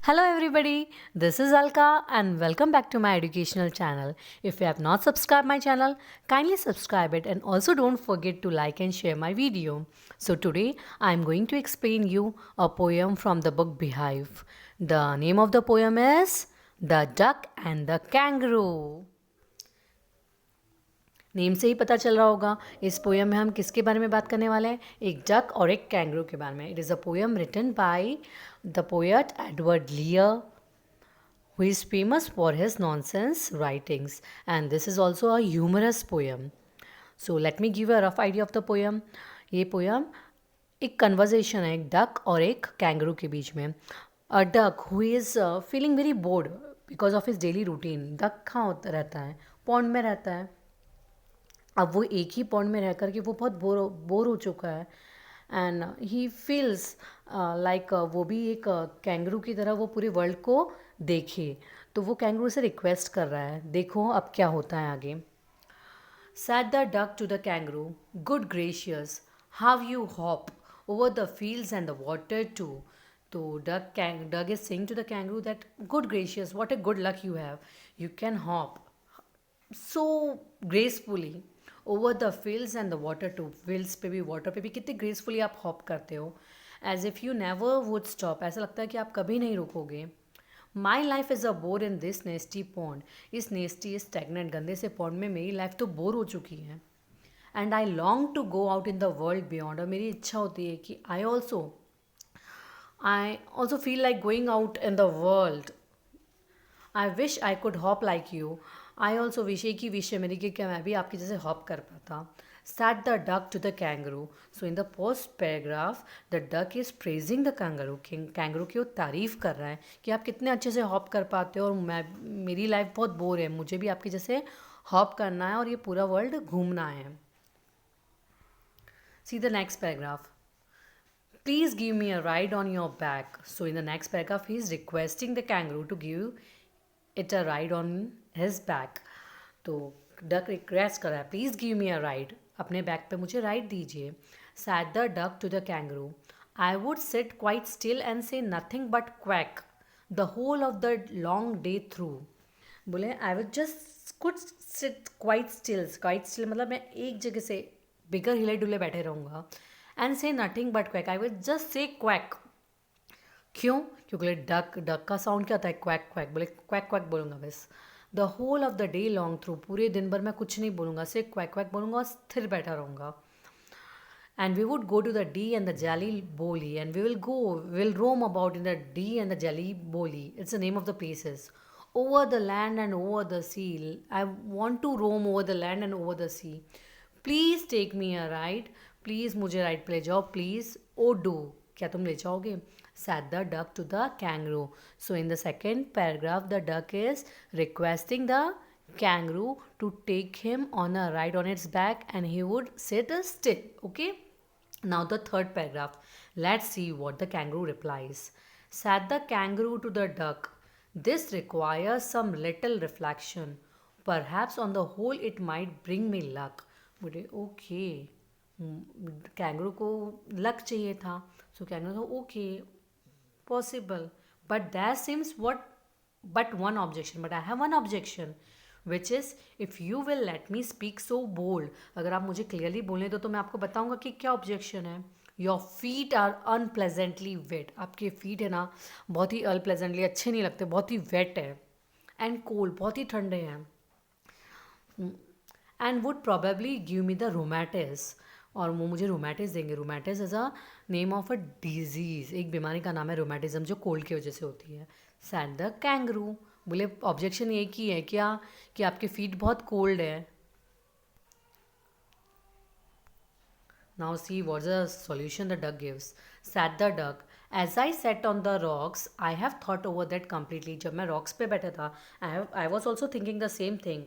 Hello everybody, this is Alka and welcome back to my educational channel. If you have not subscribed my channel, kindly subscribe it and also don't forget to like and share my video. So today I am going to explain you a poem from the book Beehive. The name of the poem is The Duck and the Kangaroo. Name से ही पता चल रहा होगा इस poem में हम किसके बारे में बात करने वाले हैं, एक डक और एक कैंगरू के बारे में. It is a poem written by the poet Edward Lear who is famous for his nonsense writings, and this is also a humorous poem. So let me give you a rough idea of the poem. ये poem एक conversation है एक duck और एक kangaroo के बीच में. A duck who is feeling very bored because of his daily routine. Duck कहाँ होता रहता है, पॉन्ड में रहता है. अब वो एक ही पॉन्ड में रह कर के वो बहुत बोर हो चुका है एंड ही फील्स लाइक वो भी एक कैंगरू की तरह वो पूरे वर्ल्ड को देखे. तो वो कैंगरू से रिक्वेस्ट कर रहा है, देखो अब क्या होता है आगे. Said the duck to the kangaroo, good gracious, how you hop over the fields and the water too. So duck is saying to the kangaroo that, good gracious, what a good luck you have. You can hop so gracefully over the fields and the water too. Fields पे भी water पे भी कितने gracefully आप hop करते हो. As if you never would stop. ऐसा लगता है कि आप कभी नहीं रुकोगे. My life is a bore in this nasty pond. इस nasty stagnant गंदे से pond में मेरी life तो बोर हो चुकी है. And I long to go out in the world beyond. और मेरी इच्छा होती है कि I also feel like going out in the world. I wish I could hop like you. I also wish, एक ही wish है मेरी कि क्या मैं भी आपके जैसे hop कर पाता. Said the duck to the kangaroo. So in the post paragraph, the duck is praising the kangaroo. Kangaroo की वो तारीफ़ कर रहा है कि आप कितने अच्छे से hop कर पाते हो और मेरी लाइफ बहुत बोर है, मुझे भी आपके जैसे hop करना है और ये पूरा वर्ल्ड घूमना है. See the next paragraph. Please give me a ride on your back. So in the next paragraph, he is requesting the kangaroo to give it a ride on his back. तो duck request कर रहा है, please give me a ride, अपने back पे मुझे ride दीजिए. Said the duck to the kangaroo, I would sit quite still and say nothing but quack the whole of the long day through. बोले I would just could sit quite still मतलब मैं एक जगह से बिगर हिले डुले बैठे रहूँगा. And say nothing but quack, I would just say quack. क्यों? क्योंकि डक का साउंड क्या होता है, क्वैक क्वैक. बोले क्वैक क्वैक बोलूँगा बस. The whole of the day long through, पूरे दिन भर मैं कुछ नहीं बोलूँगा, सिर्फ क्वैक क्वैक बोलूँगा और स्थिर बैठा रहूँगा. And we would go to the Dee and the Jelly Bo Lee and will roam about in the Dee and the Jelly Bo Lee. It's the name of the places. Over the land and over the sea, I want to roam over the land and over the sea. Please take me a ride, please मुझे ride पे ले जाओ, please. O do, क्या तुम ले जाओगे? Said the duck to the kangaroo. So in the second paragraph, the duck is requesting the kangaroo to take him on a ride on its back and he would sit still. Okay? Now the third paragraph. Let's see what the kangaroo replies. Said the kangaroo to the duck, this requires some little reflection. Perhaps on the whole it might bring me luck. बोले okay, kangaroo को luck चाहिए था. सो kangaroo था okay, possible, but there seems but one objection. But I have one objection, which is if you will let me speak so bold. अगर आप मुझे clearly बोलें तो मैं आपको बताऊंगा कि क्या objection है. Your feet are unpleasantly wet. आपके feet है ना बहुत ही unpleasantly अच्छे नहीं लगते, बहुत ही wet है. And cold, बहुत ही ठंडे हैं. And would probably give me the rheumatiz, और वो मुझे रोमैटिस देंगे. Rheumatiz is a name of a disease, एक बीमारी का नाम है रोमैटिज्म जो कोल्ड की वजह से होती है. सैड द कैंगरू, बोले ऑब्जेक्शन एक ही है क्या कि आपके फीट बहुत कोल्ड है. Now see what is the solution the duck gives. Said the duck, as I sat on the rocks I have thought over that completely. जब मैं रॉक्स पे बैठा था I was also thinking the same thing.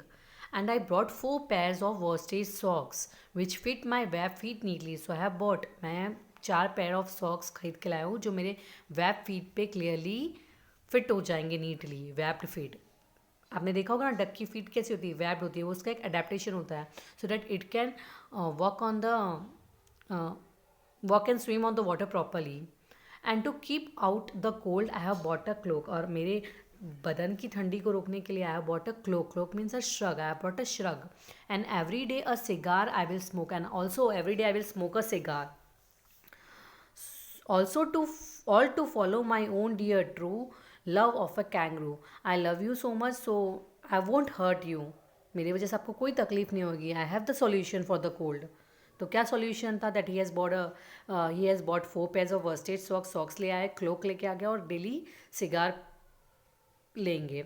And I brought 4 pairs of worsted socks which fit my webbed feet neatly. So I have bought, मैं 4 pair of socks खरीद के लाया हूँ जो मेरे वेब फीट पे क्लियरली फिट हो जाएंगे नीटली. वेब्ड फीट, आपने देखा होगा ना डक की फीट कैसी होती है, वेब्ड होती है. वो उसका एक अडेप्टेशन होता है so that it can walk and swim on the water properly. And to keep out the cold I have bought a cloak, और मेरे बदन की ठंडी को रोकने के लिए I have bought a cloak. Cloak means a shrug. I have bought a shrug. And every day a cigar I will smoke, and also every day I will smoke a cigar. Also all to follow my own dear true love of a kangaroo. I love you so much, so I won't hurt you. मेरी वजह से आपको कोई तकलीफ नहीं होगी. I have the solution for the cold. तो क्या सॉल्यूशन था? That he has bought 4 pairs of worsted socks. Socks ले आए, क्लोक लेके आ गया और डेली सिगार लेंगे.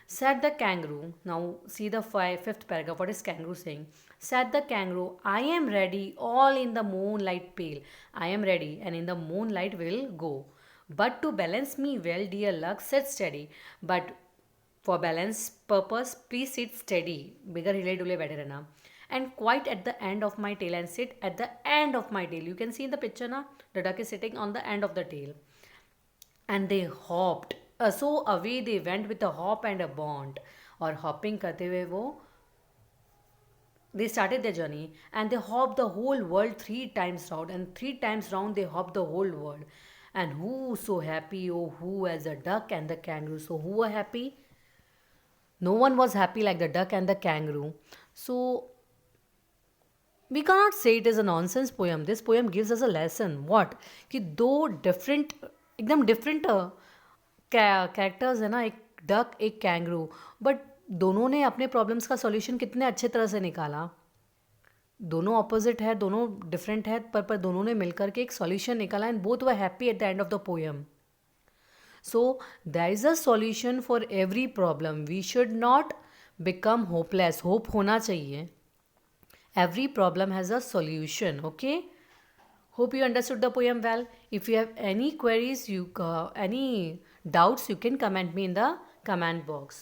Said the kangaroo. Now see the fifth paragraph. What is kangaroo saying? Said the kangaroo, I am ready, all in the moonlight pale. I am ready, and in the moonlight will go. But to balance me well, dear luck, sit steady. But for balance purpose, please sit steady. Bigger हिले डुले बैठे रहना. And quite at the end of my tail, and sit at the end of my tail. You can see in the picture now, the duck is sitting on the end of the tail. And they hopped. So away they went with a hop and a bound. और hopping करते हुए वो they started their journey, and they hopped the whole world 3 times round, and 3 times round they hopped the whole world. And who so happy? Oh, who as a duck and the kangaroo? So who were happy? No one was happy like the duck and the kangaroo. So we cannot say it is a nonsense poem. This poem gives us a lesson. What? कि दो different, एकदम different characters है ना, एक duck एक kangaroo, but दोनों ने अपने प्रॉब्लम्स का सॉल्यूशन कितने अच्छे तरह से निकाला. दोनों ऑपोजिट है, दोनों डिफरेंट है, पर दोनों ने मिलकर के एक सॉल्यूशन निकाला, and both were happy at the end of the poem. So there is a solution for every problem. We should not become hopeless. Hope होना चाहिए. Every problem has a solution. Okay, hope you understood the poem well. If you have any queries, any doubts, you can comment me in the comment box.